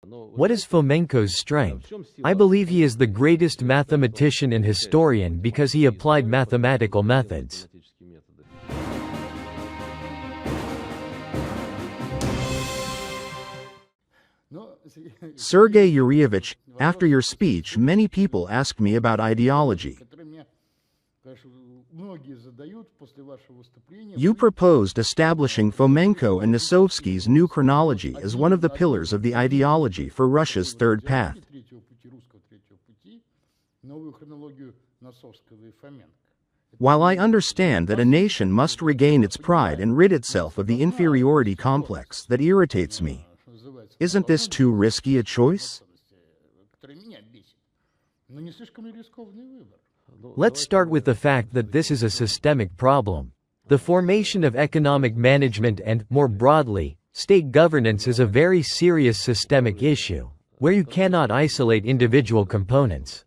What is Fomenko's strength? I believe he is the greatest mathematician and historian because he applied mathematical methods. Sergey Yuryevich, after your speech, many people ask me about ideology. You proposed establishing Fomenko and Nosovsky's new chronology as one of the pillars of the ideology for Russia's third path. While I understand that a nation must regain its pride and rid itself of the inferiority complex that irritates me, isn't this too risky a choice? Let's start with the fact that this is a systemic problem. The formation of economic management and, more broadly, state governance is a very serious systemic issue, where you cannot isolate individual components.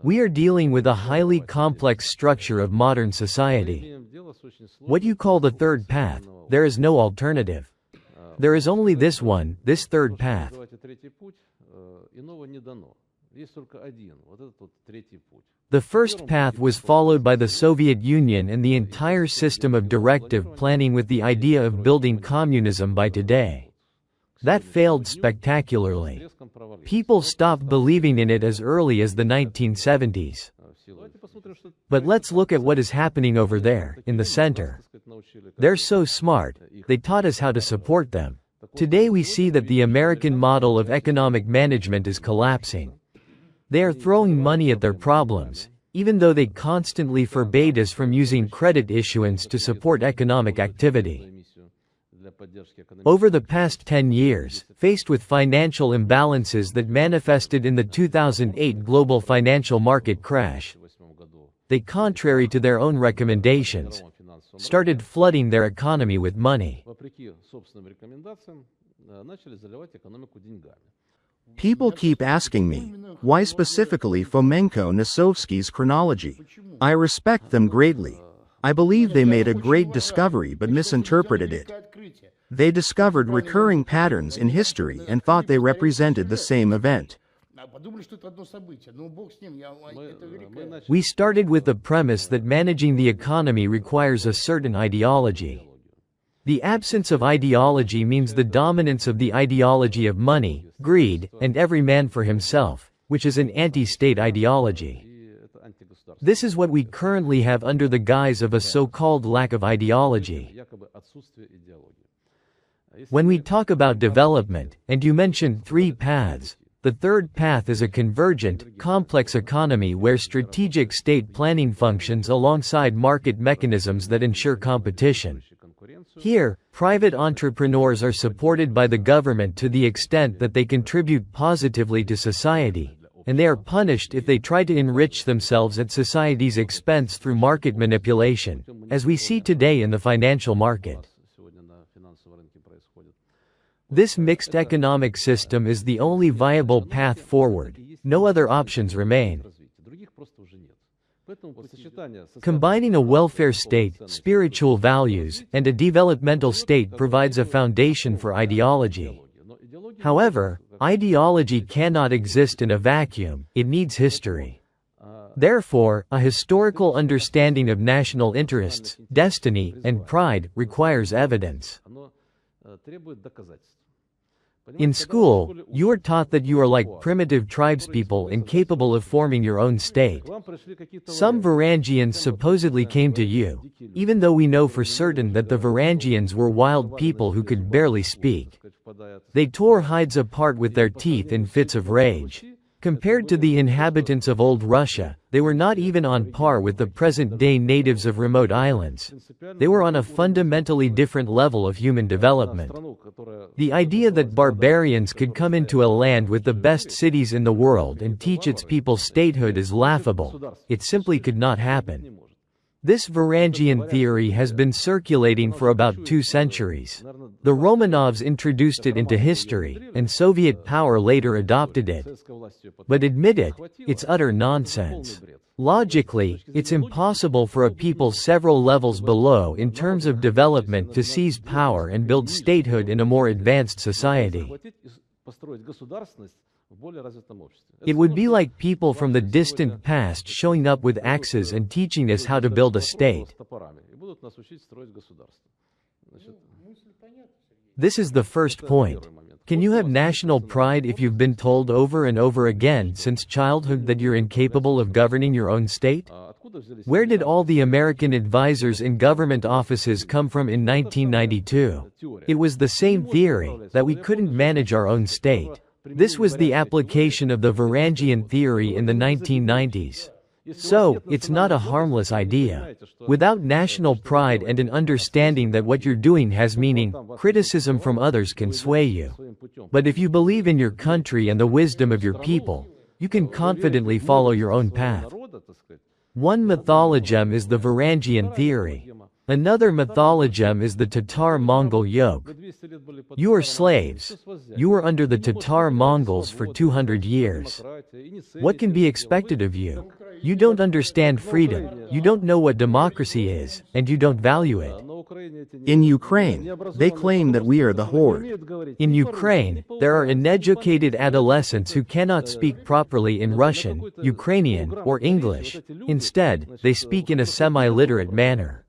We are dealing with a highly complex structure of modern society. What you call the third path, there is no alternative. There is only this one, this third path. The first path was followed by the Soviet Union and the entire system of directive planning with the idea of building communism by today. That failed spectacularly. People stopped believing in it as early as the 1970s. But let's look at what is happening over there, in the center. They're so smart, they taught us how to support them. Today we see that the American model of economic management is collapsing. They are throwing money at their problems, even though they constantly forbade us from using credit issuance to support economic activity. Over the past 10 years, faced with financial imbalances that manifested in the 2008 global financial market crash, they, contrary to their own recommendations, started flooding their economy with money. People keep asking me, why specifically Fomenko Nosovsky's chronology? I respect them greatly. I believe they made a great discovery but misinterpreted it. They discovered recurring patterns in history and thought they represented the same event. We started with the premise that managing the economy requires a certain ideology. The absence of ideology means the dominance of the ideology of money, greed, and every man for himself, which is an anti-state ideology. This is what we currently have under the guise of a so-called lack of ideology. When we talk about development, and you mentioned three paths, the third path is a convergent, complex economy where strategic state planning functions alongside market mechanisms that ensure competition. Here, private entrepreneurs are supported by the government to the extent that they contribute positively to society, and they are punished if they try to enrich themselves at society's expense through market manipulation, as we see today in the financial market. This mixed economic system is the only viable path forward. No other options remain. Combining a welfare state, spiritual values, and a developmental state provides a foundation for ideology. However, ideology cannot exist in a vacuum, it needs history. Therefore, a historical understanding of national interests, destiny, and pride requires evidence. In school, you are taught that you are like primitive tribespeople incapable of forming your own state. Some Varangians supposedly came to you, even though we know for certain that the Varangians were wild people who could barely speak. They tore hides apart with their teeth in fits of rage. Compared to the inhabitants of old Russia, they were not even on par with the present-day natives of remote islands. They were on a fundamentally different level of human development. The idea that barbarians could come into a land with the best cities in the world and teach its people statehood is laughable. It simply could not happen. This Varangian theory has been circulating for about 2 centuries. The Romanovs introduced it into history, and Soviet power later adopted it. But admit it, it's utter nonsense. Logically, it's impossible for a people several levels below in terms of development to seize power and build statehood in a more advanced society. It would be like people from the distant past showing up with axes and teaching us how to build a state. This is the first point. Can you have national pride if you've been told over and over again since childhood that you're incapable of governing your own state? Where did all the American advisors in government offices come from in 1992? It was the same theory, that we couldn't manage our own state. This was the application of the Varangian theory in the 1990s. So, it's not a harmless idea. Without national pride and an understanding that what you're doing has meaning, criticism from others can sway you. But if you believe in your country and the wisdom of your people, you can confidently follow your own path. One mythologem is the Varangian theory. Another mythologem is the Tatar-Mongol yoke. You are slaves. You were under the Tatar-Mongols for 200 years. What can be expected of you? You don't understand freedom, you don't know what democracy is, and you don't value it. In Ukraine, they claim that we are the horde. In Ukraine, there are uneducated adolescents who cannot speak properly in Russian, Ukrainian, or English. Instead, they speak in a semi-literate manner.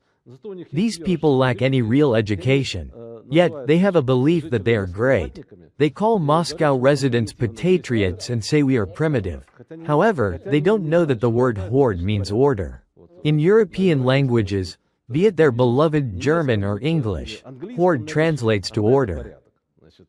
These people lack any real education. Yet, they have a belief that they are great. They call Moscow residents patriots and say we are primitive. However, they don't know that the word horde means order. In European languages, be it their beloved German or English, horde translates to order.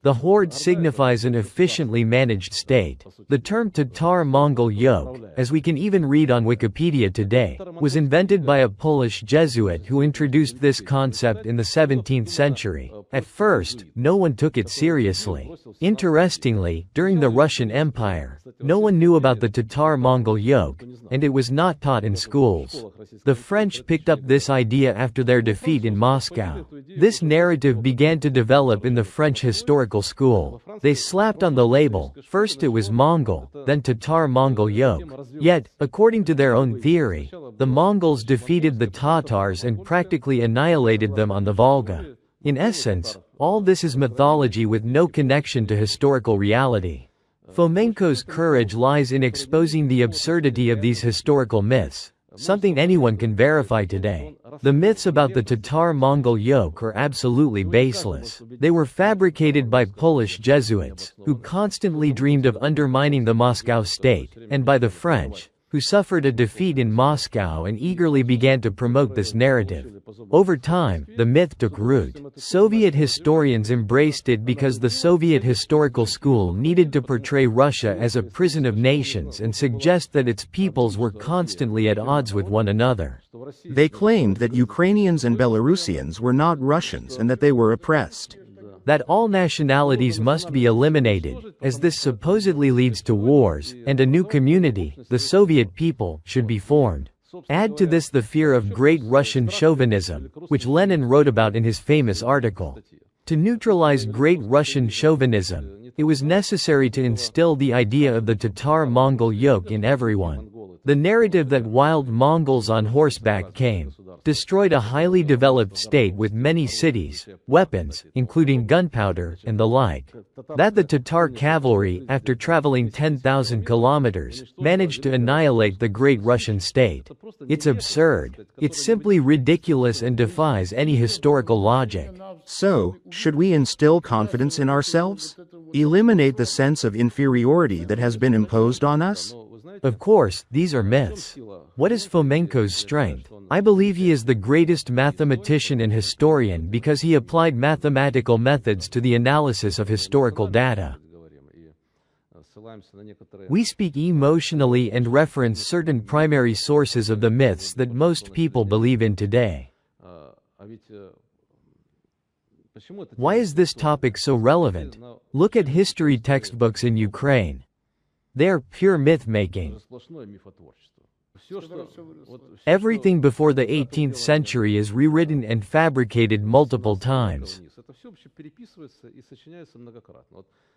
The horde signifies an efficiently managed state. The term Tatar-Mongol yoke, as we can even read on Wikipedia today, was invented by a Polish Jesuit who introduced this concept in the 17th century. At first, no one took it seriously. Interestingly, during the Russian Empire, no one knew about the Tatar-Mongol yoke, and it was not taught in schools. The French picked up this idea after their defeat in Moscow. This narrative began to develop in the French historical school. They slapped on the label, first it was Mongol, then Tatar-Mongol yoke. Yet, according to their own theory, the Mongols defeated the Tatars and practically annihilated them on the Volga. In essence, all this is mythology with no connection to historical reality. Fomenko's courage lies in exposing the absurdity of these historical myths, something anyone can verify today. The myths about the Tatar-Mongol yoke are absolutely baseless. They were fabricated by Polish Jesuits, who constantly dreamed of undermining the Moscow state, and by the French, who suffered a defeat in Moscow and eagerly began to promote this narrative. Over time, the myth took root. Soviet historians embraced it because the Soviet historical school needed to portray Russia as a prison of nations and suggest that its peoples were constantly at odds with one another. They claimed that Ukrainians and Belarusians were not Russians and that they were oppressed. That all nationalities must be eliminated, as this supposedly leads to wars, and a new community, the Soviet people, should be formed. Add to this the fear of great Russian chauvinism, which Lenin wrote about in his famous article. To neutralize great Russian chauvinism, it was necessary to instill the idea of the Tatar-Mongol yoke in everyone. The narrative that wild Mongols on horseback came, destroyed a highly developed state with many cities, weapons, including gunpowder, and the like. That the Tatar cavalry, after traveling 10,000 kilometers, managed to annihilate the great Russian state. It's absurd. It's simply ridiculous and defies any historical logic. So, should we instill confidence in ourselves? Eliminate the sense of inferiority that has been imposed on us? Of course, these are myths. What is Fomenko's strength? I believe he is the greatest mathematician and historian because he applied mathematical methods to the analysis of historical data. We speak emotionally and reference certain primary sources of the myths that most people believe in today. Why is this topic so relevant? Look at history textbooks in Ukraine. They are pure myth-making. Everything before the 18th century is rewritten and fabricated multiple times.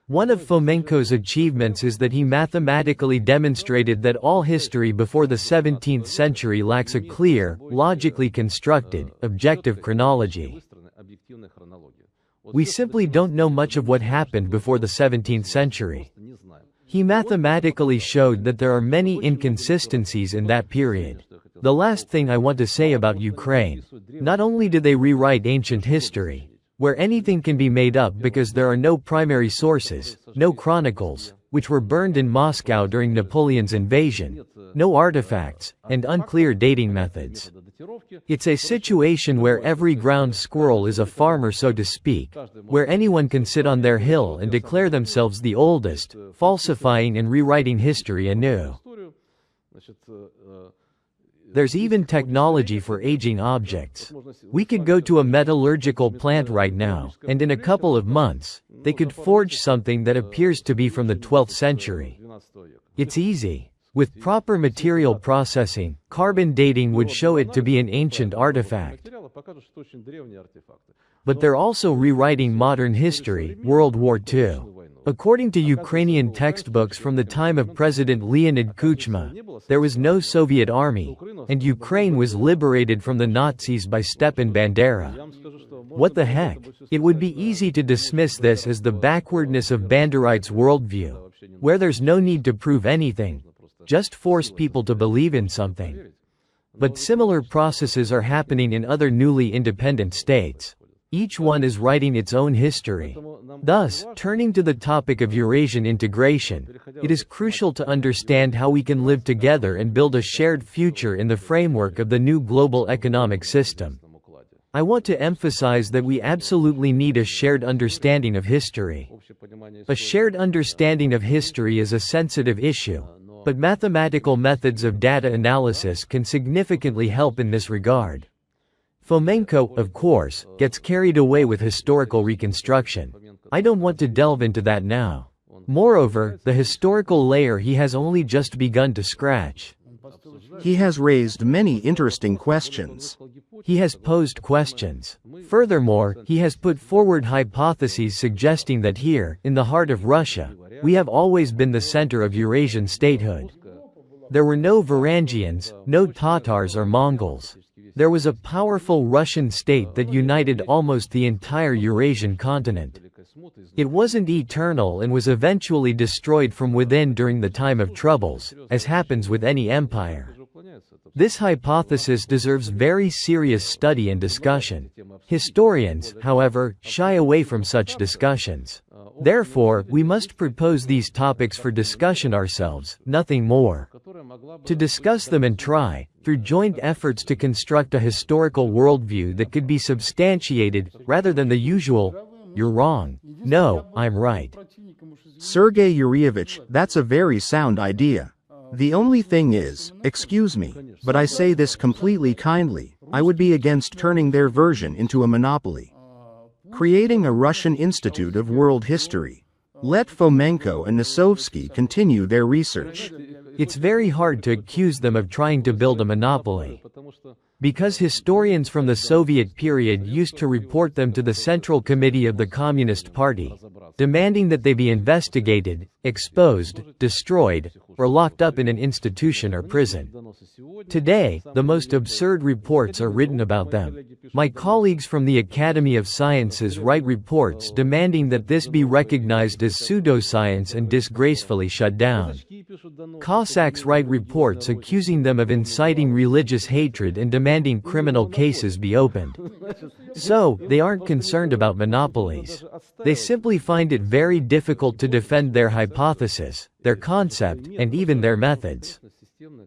One of Fomenko's achievements is that he mathematically demonstrated that all history before the 17th century lacks a clear, logically constructed, objective chronology. We simply don't know much of what happened before the 17th century. He mathematically showed that there are many inconsistencies in that period. The last thing I want to say about Ukraine. Not only do they rewrite ancient history, where anything can be made up because there are no primary sources, no chronicles, which were burned in Moscow during Napoleon's invasion, no artifacts, and unclear dating methods. It's a situation where every ground squirrel is a farmer, so to speak, where anyone can sit on their hill and declare themselves the oldest, falsifying and rewriting history anew. There's even technology for aging objects. We could go to a metallurgical plant right now, and in a couple of months, they could forge something that appears to be from the 12th century. It's easy. With proper material processing, carbon dating would show it to be an ancient artifact. But they're also rewriting modern history, World War II. According to Ukrainian textbooks from the time of President Leonid Kuchma, there was no Soviet army, and Ukraine was liberated from the Nazis by Stepan Bandera. What the heck? It would be easy to dismiss this as the backwardness of Banderite's worldview, where there's no need to prove anything, just force people to believe in something. But similar processes are happening in other newly independent states. Each one is writing its own history. Thus, turning to the topic of Eurasian integration, it is crucial to understand how we can live together and build a shared future in the framework of the new global economic system. I want to emphasize that we absolutely need a shared understanding of history. A shared understanding of history is a sensitive issue, but mathematical methods of data analysis can significantly help in this regard. Fomenko, of course, gets carried away with historical reconstruction. I don't want to delve into that now. Moreover, the historical layer he has only just begun to scratch. He has raised many interesting questions. He has posed questions. Furthermore, he has put forward hypotheses suggesting that here, in the heart of Russia, we have always been the center of Eurasian statehood. There were no Varangians, no Tatars or Mongols. There was a powerful Russian state that united almost the entire Eurasian continent. It wasn't eternal and was eventually destroyed from within during the time of troubles, as happens with any empire. This hypothesis deserves very serious study and discussion. Historians, however, shy away from such discussions. Therefore, we must propose these topics for discussion ourselves, nothing more. To discuss them and try, through joint efforts, to construct a historical worldview that could be substantiated, rather than the usual, "You're wrong. No, I'm right." Sergey Yuryevich, that's a very sound idea. The only thing is, excuse me, but I say this completely kindly, I would be against turning their version into a monopoly. Creating a Russian Institute of World History. Let Fomenko and Nosovsky continue their research. It's very hard to accuse them of trying to build a monopoly. Because historians from the Soviet period used to report them to the Central Committee of the Communist Party, demanding that they be investigated, exposed, destroyed, or locked up in an institution or prison. Today, the most absurd reports are written about them. My colleagues from the Academy of Sciences write reports demanding that this be recognized as pseudoscience and disgracefully shut down. Cossacks write reports accusing them of inciting religious hatred and demanding criminal cases be opened. So, they aren't concerned about monopolies. They simply find it very difficult to defend their hypothesis, their concept, and even their methods.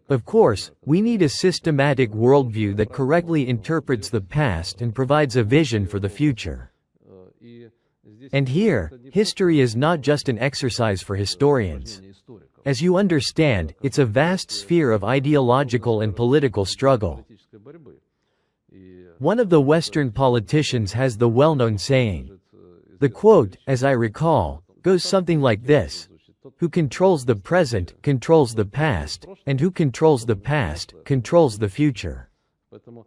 Of course, we need a systematic worldview that correctly interprets the past and provides a vision for the future. And here, history is not just an exercise for historians. As you understand, it's a vast sphere of ideological and political struggle. One of the Western politicians has the well-known saying. The quote, as I recall, goes something like this: Who controls the present, controls the past, and who controls the past, controls the future.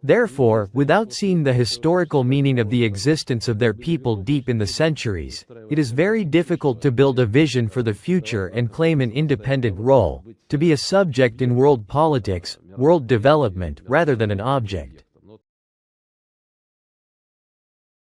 Therefore, without seeing the historical meaning of the existence of their people deep in the centuries, it is very difficult to build a vision for the future and claim an independent role, to be a subject in world politics, world development, rather than an object.